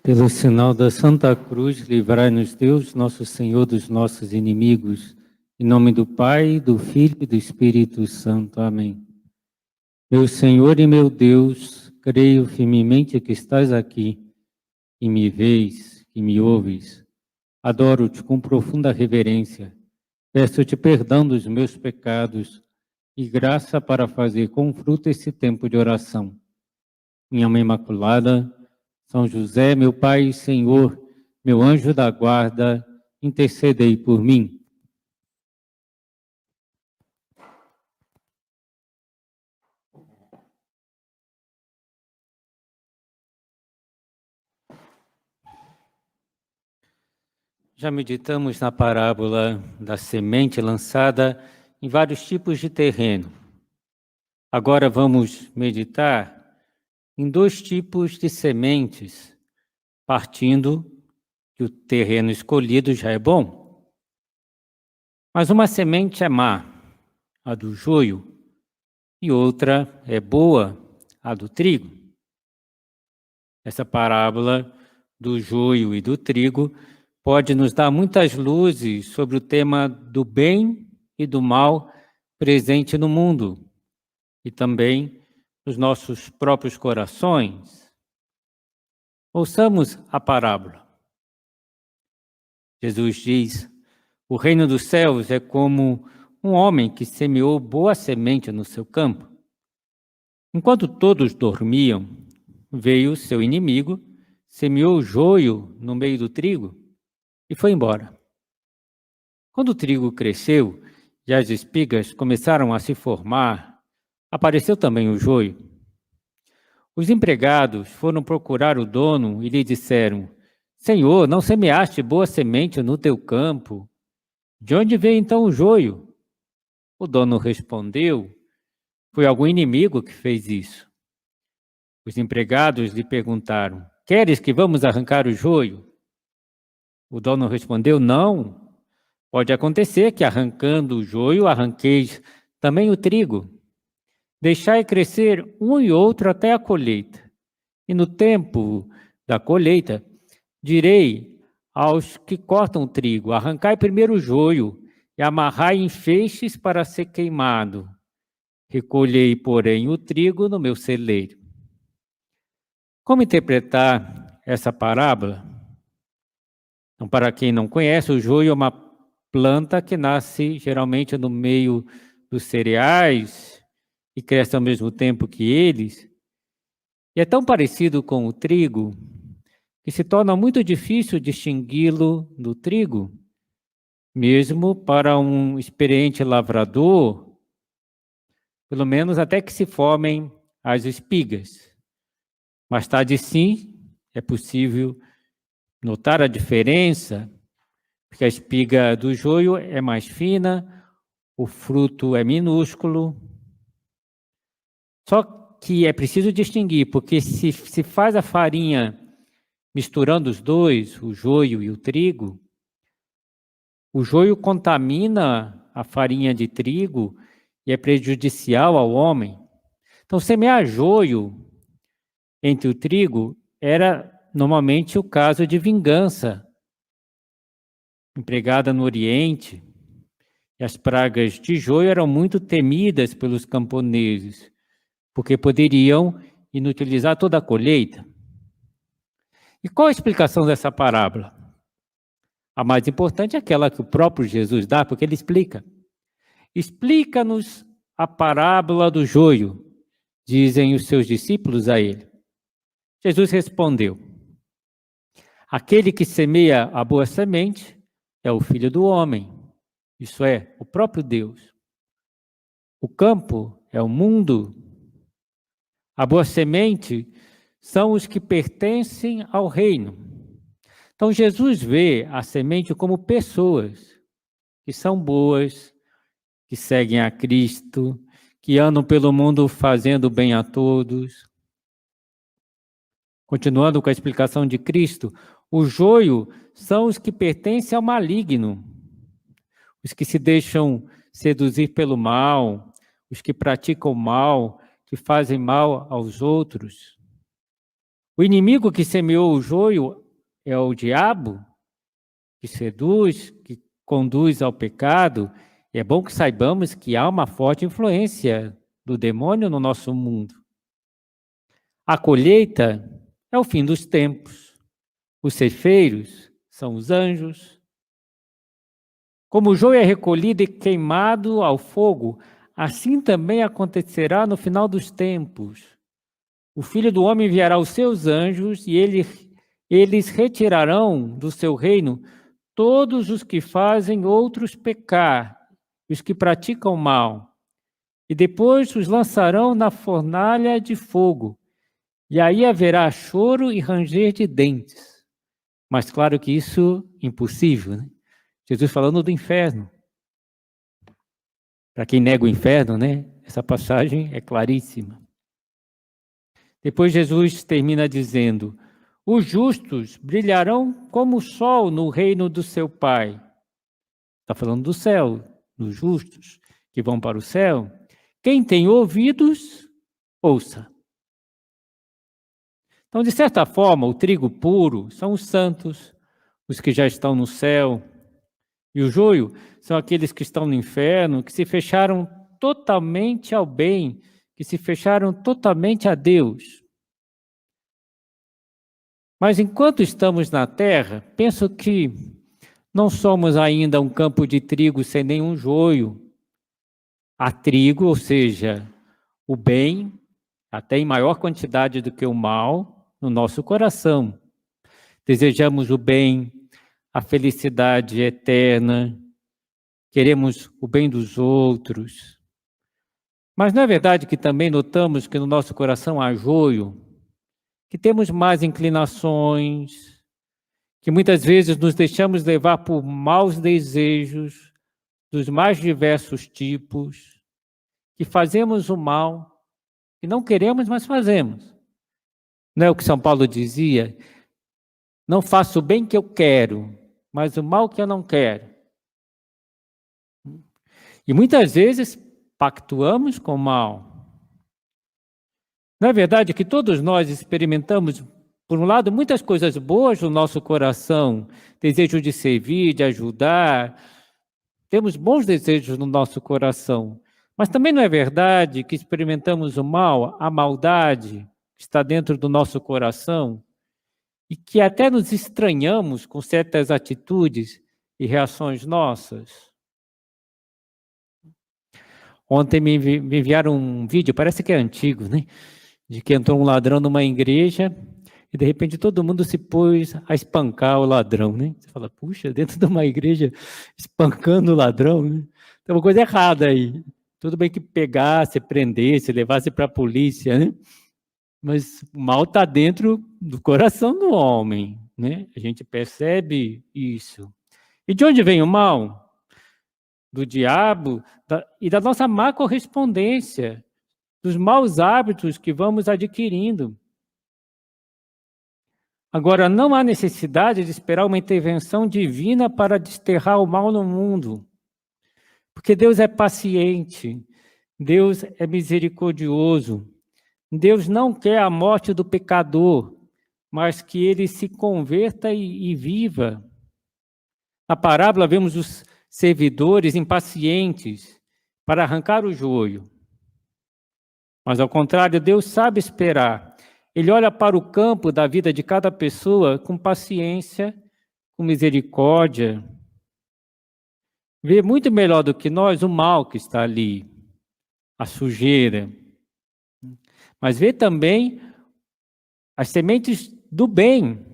Pelo sinal da Santa Cruz, livrai-nos Deus, nosso Senhor, dos nossos inimigos. Em nome do Pai, do Filho e do Espírito Santo. Amém. Meu Senhor e meu Deus, creio firmemente que estás aqui e me vês, e me ouves. Adoro-te com profunda reverência. Peço-te perdão dos meus pecados e graça para fazer com fruto esse tempo de oração. Minha Mãe Imaculada, São José, meu Pai e Senhor, meu anjo da guarda, intercedei por mim. Já meditamos na parábola da semente lançada em vários tipos de terreno. Agora vamos meditar em 2 tipos de sementes, partindo que o terreno escolhido já é bom. Mas uma semente é má, a do joio, e outra é boa, a do trigo. Essa parábola do joio e do trigo pode nos dar muitas luzes sobre o tema do bem e do mal presente no mundo e também nos nossos próprios corações. Ouçamos a parábola. Jesus diz: o reino dos céus é como um homem que semeou boa semente no seu campo. Enquanto todos dormiam, veio seu inimigo, semeou o joio no meio do trigo e foi embora. Quando o trigo cresceu e as espigas começaram a se formar, apareceu também o joio. Os empregados foram procurar o dono e lhe disseram: Senhor, não semeaste boa semente no teu campo? De onde veio então o joio? O dono respondeu: foi algum inimigo que fez isso. Os empregados lhe perguntaram: queres que vamos arrancar o joio? O dono respondeu: não. Pode acontecer que arrancando o joio, arranqueis também o trigo. Deixai crescer um e outro até a colheita. E no tempo da colheita, direi aos que cortam o trigo: arrancai primeiro o joio e amarrai em feixes para ser queimado. Recolhei, porém, o trigo no meu celeiro. Como interpretar essa parábola? Então, para quem não conhece, o joio é uma planta que nasce geralmente no meio dos cereais e cresce ao mesmo tempo que eles. E é tão parecido com o trigo que se torna muito difícil distingui-lo do trigo, mesmo para um experiente lavrador, pelo menos até que se formem as espigas. Mais tarde, sim, é possível notar a diferença, porque a espiga do joio é mais fina, o fruto é minúsculo. Só que é preciso distinguir, porque se faz a farinha misturando os dois, o joio e o trigo, o joio contamina a farinha de trigo e é prejudicial ao homem. Então, semear joio entre o trigo era normalmente o caso de vingança, empregada no Oriente. E as pragas de joio eram muito temidas pelos camponeses, porque poderiam inutilizar toda a colheita. E qual a explicação dessa parábola? A mais importante é aquela que o próprio Jesus dá, porque ele explica. Explica-nos a parábola do joio, dizem os seus discípulos a ele. Jesus respondeu: aquele que semeia a boa semente é o Filho do Homem, isso é, o próprio Deus. O campo é o mundo. A boa semente são os que pertencem ao reino. Então Jesus vê a semente como pessoas que são boas, que seguem a Cristo, que andam pelo mundo fazendo bem a todos. Continuando com a explicação de Cristo, o joio são os que pertencem ao maligno, os que se deixam seduzir pelo mal, os que praticam mal, que fazem mal aos outros. O inimigo que semeou o joio é o diabo, que seduz, que conduz ao pecado. E é bom que saibamos que há uma forte influência do demônio no nosso mundo. A colheita é o fim dos tempos. Os ceifeiros são os anjos. Como o joio é recolhido e queimado ao fogo, assim também acontecerá no final dos tempos. O Filho do Homem enviará os seus anjos e eles retirarão do seu reino todos os que fazem outros pecar, os que praticam mal, e depois os lançarão na fornalha de fogo. E aí haverá choro e ranger de dentes. Mas claro que isso é impossível, né? Jesus falando do inferno. Para quem nega o inferno, né? Essa passagem é claríssima. Depois Jesus termina dizendo: os justos brilharão como o sol no reino do seu Pai. Está falando do céu, dos justos que vão para o céu. Quem tem ouvidos, ouça. Então, de certa forma, o trigo puro são os santos, os que já estão no céu. E o joio são aqueles que estão no inferno, que se fecharam totalmente ao bem, que se fecharam totalmente a Deus. Mas enquanto estamos na terra, penso que não somos ainda um campo de trigo sem nenhum joio. Há trigo, ou seja, o bem, até em maior quantidade do que o mal, no nosso coração. Desejamos o bem, a felicidade eterna, queremos o bem dos outros. Mas não é verdade que também notamos que no nosso coração há joio, que temos más inclinações, que muitas vezes nos deixamos levar por maus desejos dos mais diversos tipos, que fazemos o mal, que não queremos, mas fazemos. Não é o que São Paulo dizia? Não faço o bem que eu quero, mas o mal que eu não quero. E muitas vezes pactuamos com o mal. Não é verdade que todos nós experimentamos, por um lado, muitas coisas boas no nosso coração, desejo de servir, de ajudar, temos bons desejos no nosso coração, mas também não é verdade que experimentamos o mal, a maldade que está dentro do nosso coração e que até nos estranhamos com certas atitudes e reações nossas? Ontem me enviaram um vídeo, parece que é antigo, né? De que entrou um ladrão numa igreja e de repente todo mundo se pôs a espancar o ladrão, né? Você fala, puxa, dentro de uma igreja espancando o ladrão, né? Tem uma coisa errada aí. Tudo bem que pegasse, prendesse, levasse para a polícia, né? Mas o mal está dentro do coração do homem, né? A gente percebe isso. E de onde vem o mal? Do diabo e da nossa má correspondência, dos maus hábitos que vamos adquirindo. Agora, não há necessidade de esperar uma intervenção divina para desterrar o mal no mundo, porque Deus é paciente, Deus é misericordioso, Deus não quer a morte do pecador, mas que ele se converta e viva. Na parábola vemos os servidores impacientes para arrancar o joio. Mas, ao contrário, Deus sabe esperar. Ele olha para o campo da vida de cada pessoa com paciência, com misericórdia. Vê muito melhor do que nós o mal que está ali, a sujeira. Mas vê também as sementes do bem.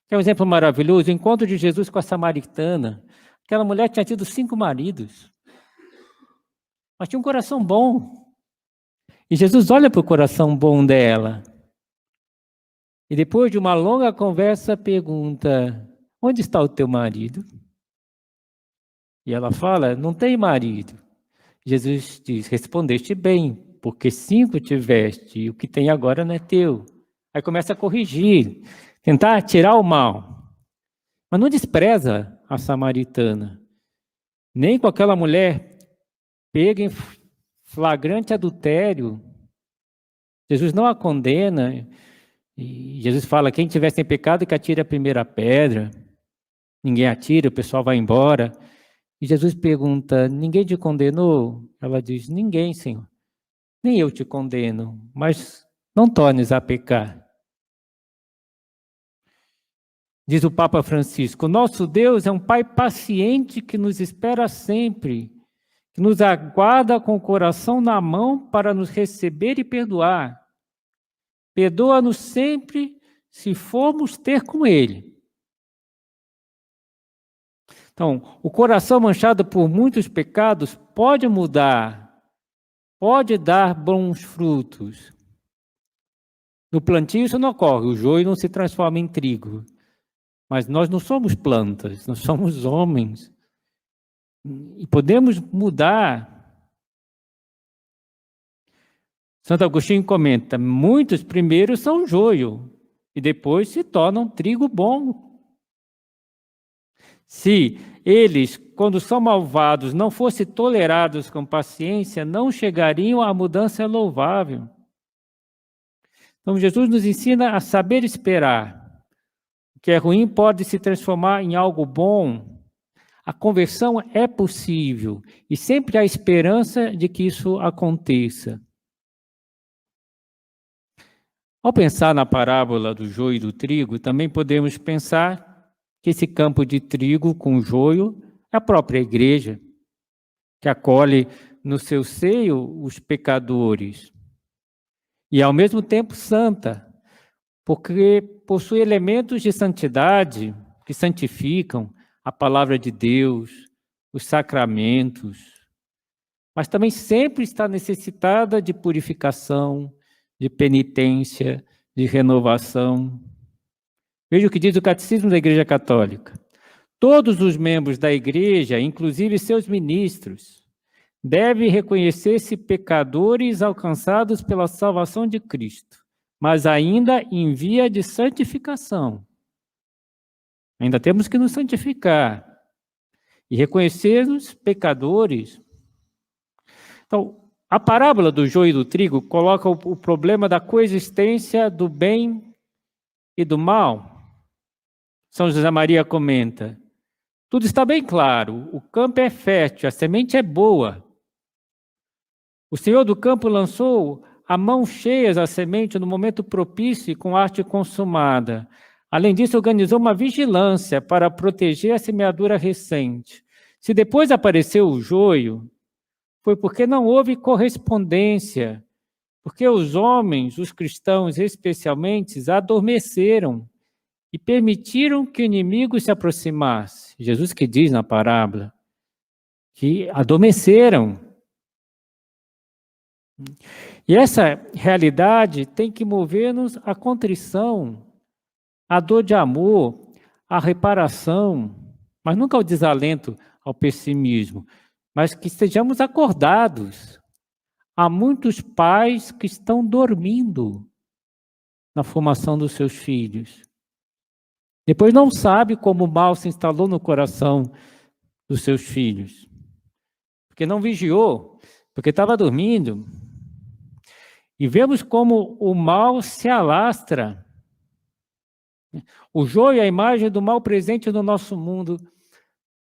Que é um exemplo maravilhoso, o encontro de Jesus com a samaritana. Aquela mulher tinha tido 5 maridos, mas tinha um coração bom. E Jesus olha para o coração bom dela. E depois de uma longa conversa, pergunta, onde está o teu marido? E ela fala, não tem marido. Jesus diz, respondeste bem, porque 5 tiveste, e o que tem agora não é teu. Aí começa a corrigir, tentar tirar o mal. Mas não despreza a samaritana. Nem com aquela mulher pega em flagrante adultério. Jesus não a condena. E Jesus fala, quem tiver sem pecado que atire a primeira pedra. Ninguém atira, o pessoal vai embora. E Jesus pergunta, ninguém te condenou? Ela diz, ninguém, Senhor. Nem eu te condeno, mas não tornes a pecar. Diz o Papa Francisco, nosso Deus é um Pai paciente que nos espera sempre, que nos aguarda com o coração na mão para nos receber e perdoar. Perdoa-nos sempre se formos ter com Ele. Então, o coração manchado por muitos pecados pode mudar, pode dar bons frutos. No plantio isso não ocorre, o joio não se transforma em trigo. Mas nós não somos plantas, nós somos homens. E podemos mudar. Santo Agostinho comenta, muitos primeiro são joio e depois se tornam trigo bom. Se eles, quando são malvados, não fossem tolerados com paciência, não chegariam à mudança louvável. Então Jesus nos ensina a saber esperar. O que é ruim pode se transformar em algo bom. A conversão é possível e sempre há esperança de que isso aconteça. Ao pensar na parábola do joio e do trigo, também podemos pensar que esse campo de trigo com joio é a própria igreja, que acolhe no seu seio os pecadores e, ao mesmo tempo, santa, porque possui elementos de santidade que santificam a palavra de Deus, os sacramentos, mas também sempre está necessitada de purificação, de penitência, de renovação. Veja o que diz o Catecismo da Igreja Católica. Todos os membros da Igreja, inclusive seus ministros, devem reconhecer-se pecadores alcançados pela salvação de Cristo, mas ainda em via de santificação. Ainda temos que nos santificar e reconhecer-nos pecadores. Então, a parábola do joio e do trigo coloca o problema da coexistência do bem e do mal. São José Maria comenta, tudo está bem claro, o campo é fértil, a semente é boa. O Senhor do campo lançou a mão cheia a semente no momento propício e com arte consumada. Além disso, organizou uma vigilância para proteger a semeadura recente. Se depois apareceu o joio, foi porque não houve correspondência, porque os homens, os cristãos especialmente, adormeceram e permitiram que o inimigo se aproximasse. Jesus que diz na parábola que adormeceram. E essa realidade tem que mover-nos à contrição, à dor de amor, à reparação, mas nunca ao desalento, ao pessimismo, mas que estejamos acordados. Há muitos pais que estão dormindo na formação dos seus filhos. Depois não sabe como o mal se instalou no coração dos seus filhos. Porque não vigiou, porque estava dormindo. E vemos como o mal se alastra. O joio é a imagem do mal presente no nosso mundo,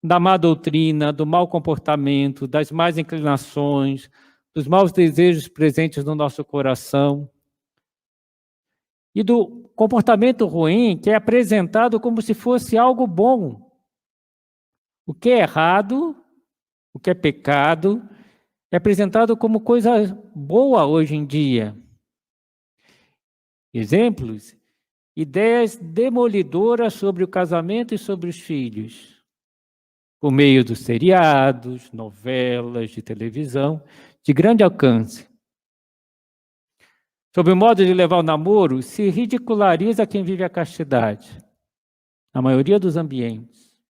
da má doutrina, do mau comportamento, das más inclinações, dos maus desejos presentes no nosso coração e do comportamento ruim que é apresentado como se fosse algo bom. O que é errado, o que é pecado, é apresentado como coisa boa hoje em dia. Exemplos, ideias demolidoras sobre o casamento e sobre os filhos, por meio dos seriados, novelas de televisão, de grande alcance. Sobre o modo de levar o namoro, se ridiculariza quem vive a castidade, na maioria dos ambientes.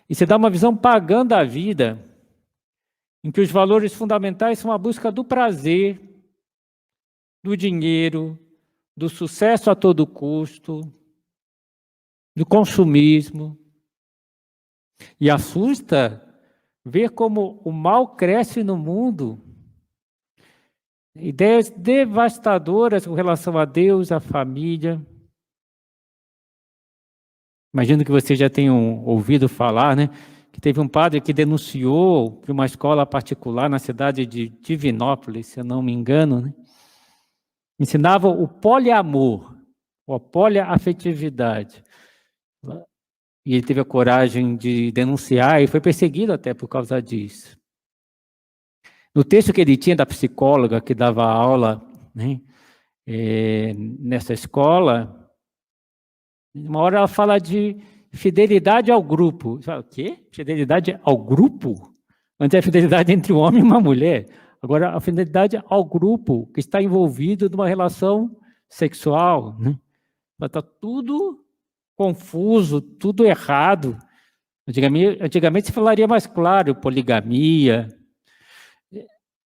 E se dá uma visão pagã da vida, em que os valores fundamentais são a busca do prazer, do dinheiro, do sucesso a todo custo, do consumismo. E assusta ver como o mal cresce no mundo. Ideias devastadoras com relação a Deus, à família. Imagino que vocês já tenham ouvido falar, né? Que teve um padre que denunciou para uma escola particular na cidade de Divinópolis, se eu não me engano, né? Ensinava o poliamor, a poliafetividade. E ele teve a coragem de denunciar e foi perseguido até por causa disso. No texto que ele tinha da psicóloga que dava aula, né, nessa escola, uma hora ela fala de fidelidade ao grupo. Você fala, o quê? Fidelidade ao grupo? Antes é fidelidade entre um homem e uma mulher. Agora, a fidelidade ao grupo que está envolvido numa relação sexual. Né? Está tudo confuso, tudo errado. Antigamente se falaria mais claro, poligamia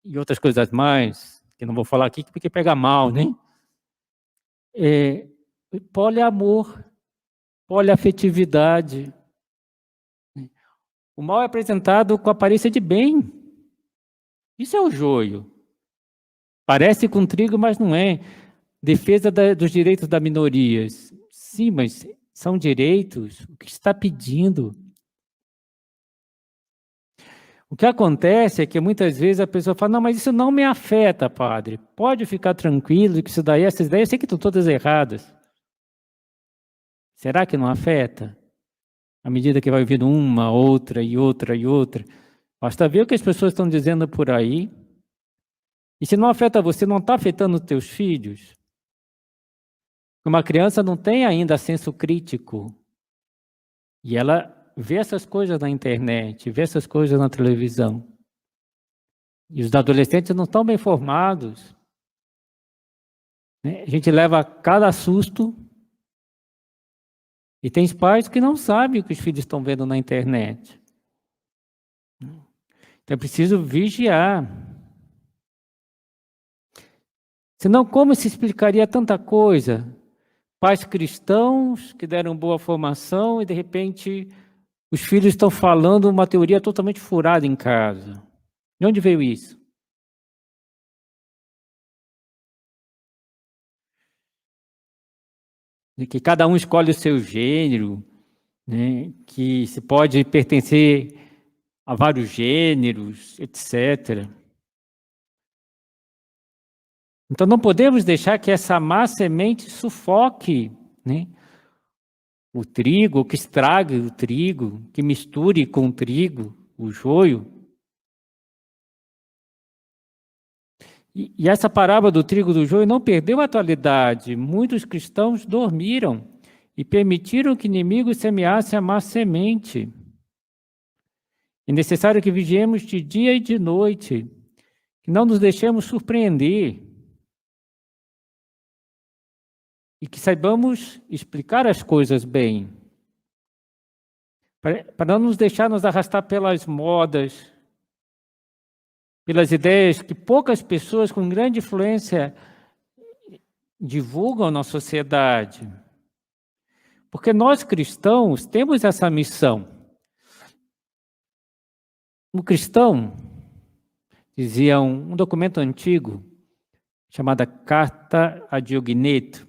e outras coisas mais, que não vou falar aqui porque pega mal, né? Poliamor, poliafetividade. O mal é apresentado com aparência de bem. Isso é o joio. Parece com trigo, mas não é. Defesa dos direitos das minorias. Sim, mas são direitos. O que está pedindo? O que acontece é que muitas vezes a pessoa fala, não, mas isso não me afeta, padre. Pode ficar tranquilo que isso daí, essas ideias, eu sei que estão todas erradas. Será que não afeta? À medida que vai vindo uma, outra e outra e outra. Basta ver o que as pessoas estão dizendo por aí. E se não afeta você, não está afetando os teus filhos? Uma criança não tem ainda senso crítico. E ela vê essas coisas na internet, vê essas coisas na televisão. E os adolescentes não estão bem formados. A gente leva cada susto. E tem pais que não sabem o que os filhos estão vendo na internet. Então é preciso vigiar. Senão, como se explicaria tanta coisa? Pais cristãos que deram boa formação e, de repente, os filhos estão falando uma teoria totalmente furada em casa. De onde veio isso? De que cada um escolhe o seu gênero, né? Que se pode pertencer a vários gêneros, etc. Então não podemos deixar que essa má semente sufoque, né? O trigo, que estrague o trigo, que misture com o trigo, o joio. E essa parábola do trigo e do joio não perdeu a atualidade. Muitos cristãos dormiram e permitiram que o inimigo semeasse a má semente. É necessário que vigiemos de dia e de noite, que não nos deixemos surpreender e que saibamos explicar as coisas bem, para não nos deixar nos arrastar pelas modas, pelas ideias que poucas pessoas com grande influência divulgam na sociedade. Porque nós cristãos temos essa missão. O cristão, dizia um documento antigo, chamada Carta a Diogneto,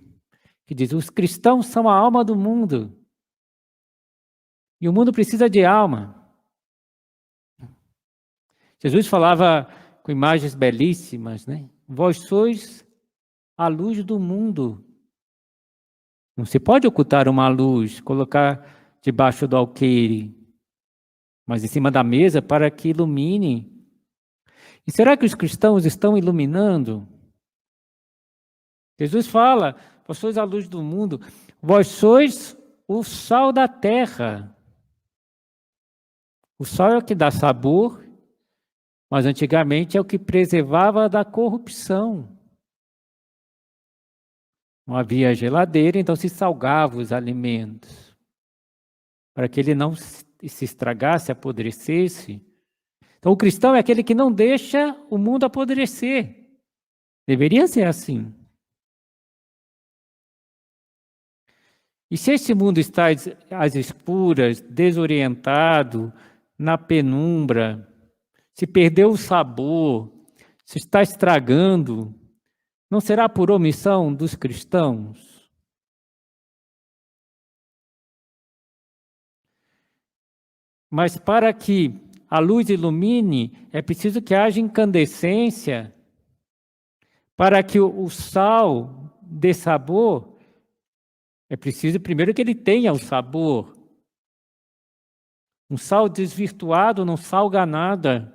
que diz, os cristãos são a alma do mundo. E o mundo precisa de alma. Jesus falava com imagens belíssimas, né? Vós sois a luz do mundo. Não se pode ocultar uma luz, colocar debaixo do alqueire, mas em cima da mesa para que ilumine. E será que os cristãos estão iluminando? Jesus fala, vós sois a luz do mundo, vós sois o sal da terra. O sal é o que dá sabor, mas antigamente é o que preservava da corrupção. Não havia geladeira, então se salgava os alimentos, para que ele não se estragasse, apodrecesse. Então o cristão é aquele que não deixa o mundo apodrecer. Deveria ser assim. E se esse mundo está às escuras, desorientado, na penumbra, se perdeu o sabor, se está estragando, não será por omissão dos cristãos? Mas para que a luz ilumine, é preciso que haja incandescência. Para que o sal dê sabor, é preciso primeiro que ele tenha o sabor. Um sal desvirtuado não salga nada.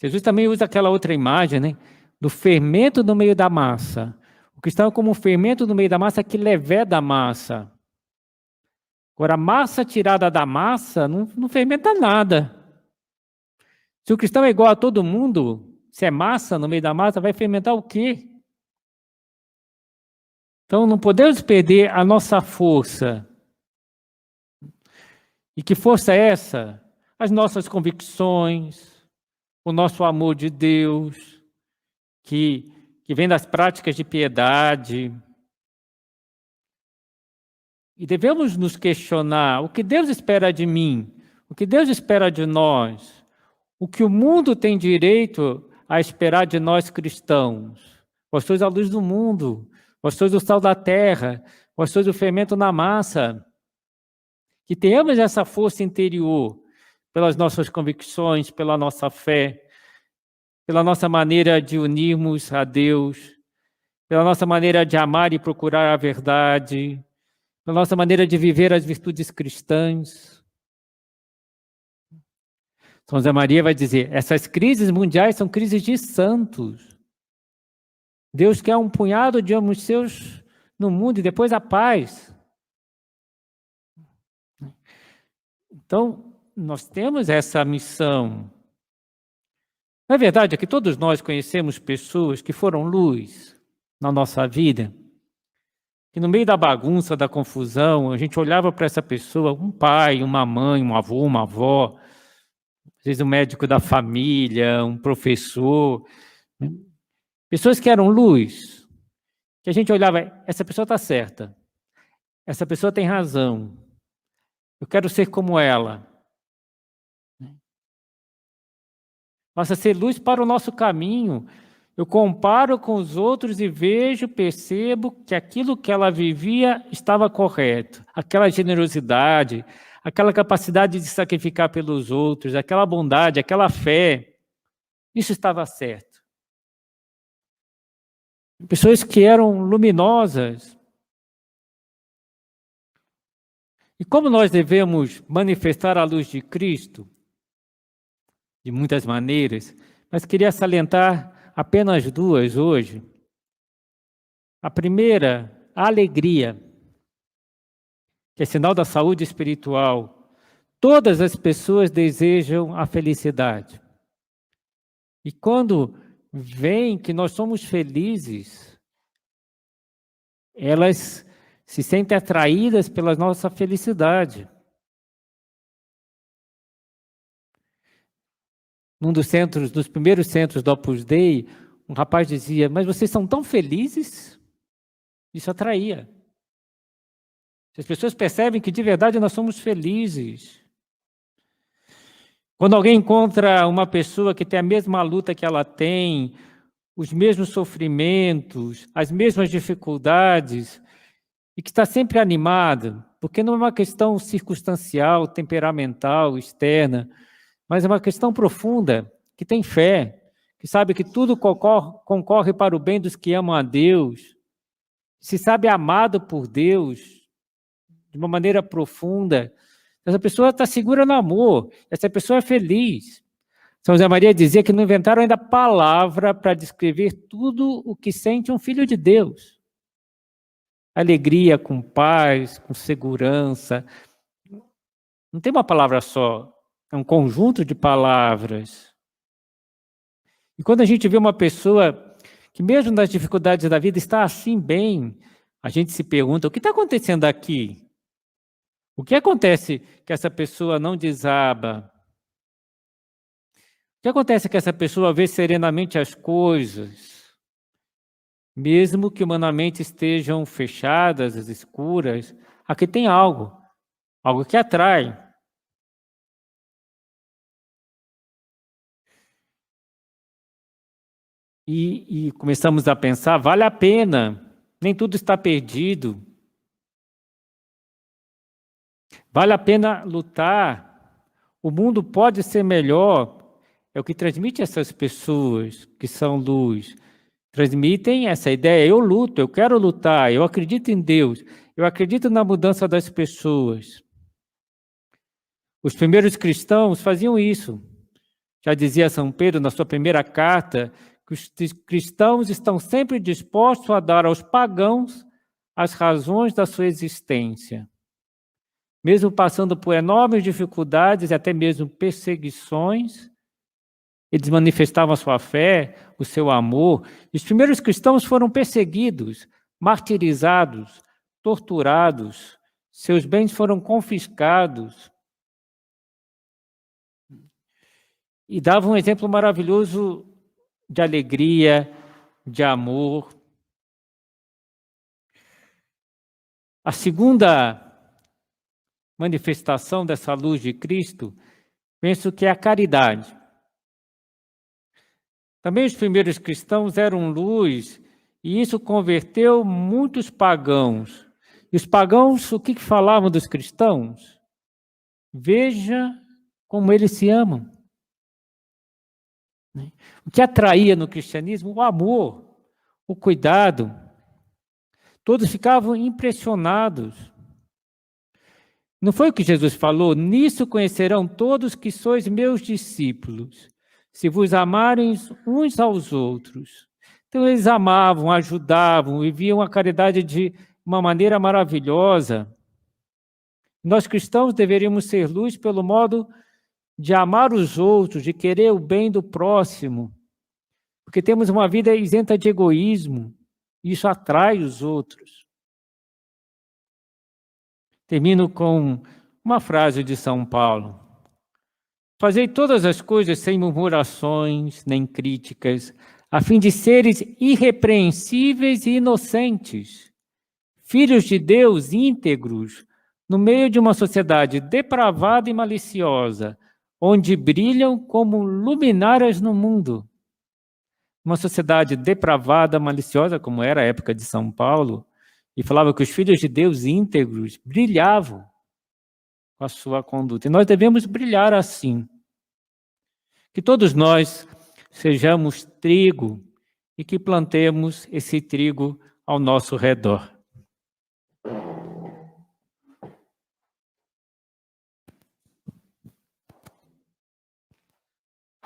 Jesus também usa aquela outra imagem, né? Do fermento no meio da massa. O cristão é como um fermento no meio da massa que leveda a massa. Agora, a massa tirada da massa não fermenta nada. Se o cristão é igual a todo mundo, se é massa no meio da massa, vai fermentar o quê? Então, não podemos perder a nossa força. E que força é essa? As nossas convicções, o nosso amor de Deus, que vem das práticas de piedade. E devemos nos questionar: o que Deus espera de mim? O que Deus espera de nós? O que o mundo tem direito a esperar de nós cristãos? Vós sois a luz do mundo, vós sois o sal da terra, vós sois o fermento na massa. Que tenhamos essa força interior pelas nossas convicções, pela nossa fé, pela nossa maneira de unirmos a Deus, pela nossa maneira de amar e procurar a verdade, pela nossa maneira de viver as virtudes cristãs. São José Maria vai dizer, essas crises mundiais são crises de santos. Deus quer um punhado de homens seus no mundo e depois a paz. Então, nós temos essa missão. Na verdade, é que todos nós conhecemos pessoas que foram luz na nossa vida, que no meio da bagunça, da confusão, a gente olhava para essa pessoa, um pai, uma mãe, um avô, uma avó, às vezes um médico da família, um professor, né? Pessoas que eram luz, que a gente olhava, essa pessoa está certa, essa pessoa tem razão, eu quero ser como ela. Passa a ser luz para o nosso caminho. Eu comparo com os outros e vejo, percebo que aquilo que ela vivia estava correto. Aquela generosidade, aquela capacidade de sacrificar pelos outros, aquela bondade, aquela fé, isso estava certo. Pessoas que eram luminosas. E como nós devemos manifestar a luz de Cristo? De muitas maneiras, mas queria salientar apenas duas hoje. A primeira, a alegria, que é sinal da saúde espiritual. Todas as pessoas desejam a felicidade. E quando veem que nós somos felizes, elas se sentem atraídas pela nossa felicidade. Num dos primeiros centros do Opus Dei, um rapaz dizia, mas vocês são tão felizes? Isso atraía. As pessoas percebem que de verdade nós somos felizes. Quando alguém encontra uma pessoa que tem a mesma luta que ela tem, os mesmos sofrimentos, as mesmas dificuldades, e que está sempre animada, porque não é uma questão circunstancial, temperamental, externa, mas é uma questão profunda, que tem fé, que sabe que tudo concorre para o bem dos que amam a Deus, se sabe amado por Deus de uma maneira profunda. Essa pessoa está segura no amor, essa pessoa é feliz. São José Maria dizia que não inventaram ainda palavra para descrever tudo o que sente um filho de Deus. Alegria com paz, com segurança. Não tem uma palavra só, é um conjunto de palavras. E quando a gente vê uma pessoa que mesmo nas dificuldades da vida está assim bem, a gente se pergunta, o que está acontecendo aqui? O que acontece que essa pessoa não desaba? O que acontece que essa pessoa vê serenamente as coisas, mesmo que humanamente estejam fechadas, escuras? Aqui tem algo que atrai. e começamos a pensar, vale a pena, nem tudo está perdido. Vale a pena lutar, o mundo pode ser melhor. É o que transmite essas pessoas que são luz. Transmitem essa ideia, eu luto, eu quero lutar, eu acredito em Deus, eu acredito na mudança das pessoas. Os primeiros cristãos faziam isso. Já dizia São Pedro na sua primeira carta, que os cristãos estão sempre dispostos a dar aos pagãos as razões da sua existência. Mesmo passando por enormes dificuldades e até mesmo perseguições, eles manifestavam a sua fé, o seu amor. Os primeiros cristãos foram perseguidos, martirizados, torturados, seus bens foram confiscados. E davam um exemplo maravilhoso de alegria, de amor. A segunda manifestação dessa luz de Cristo, penso que é a caridade. Também os primeiros cristãos eram luz, e isso converteu muitos pagãos. E os pagãos, o que falavam dos cristãos? Veja como eles se amam. O que atraía no cristianismo? O amor, o cuidado. Todos ficavam impressionados. Não foi o que Jesus falou? Nisso conhecerão todos que sois meus discípulos, se vos amarem uns aos outros. Então eles amavam, ajudavam, viviam a caridade de uma maneira maravilhosa. Nós cristãos deveríamos ser luz pelo modo de amar os outros, de querer o bem do próximo, porque temos uma vida isenta de egoísmo, e isso atrai os outros. Termino com uma frase de São Paulo. Fazei todas as coisas sem murmurações nem críticas, a fim de seres irrepreensíveis e inocentes, filhos de Deus íntegros, no meio de uma sociedade depravada e maliciosa, onde brilham como luminárias no mundo. Uma sociedade depravada, maliciosa, como era a época de São Paulo, e falava que os filhos de Deus íntegros brilhavam com a sua conduta. E nós devemos brilhar assim. Que todos nós sejamos trigo e que plantemos esse trigo ao nosso redor.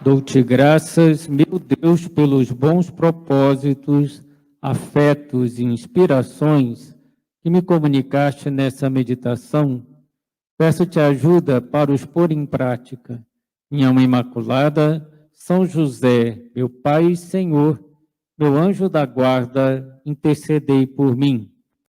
Dou-te graças, meu Deus, pelos bons propósitos, afetos e inspirações que me comunicaste nessa meditação. Peço-te ajuda para os pôr em prática. Minha Mãe Imaculada, São José, meu Pai e Senhor, meu anjo da guarda, intercedei por mim.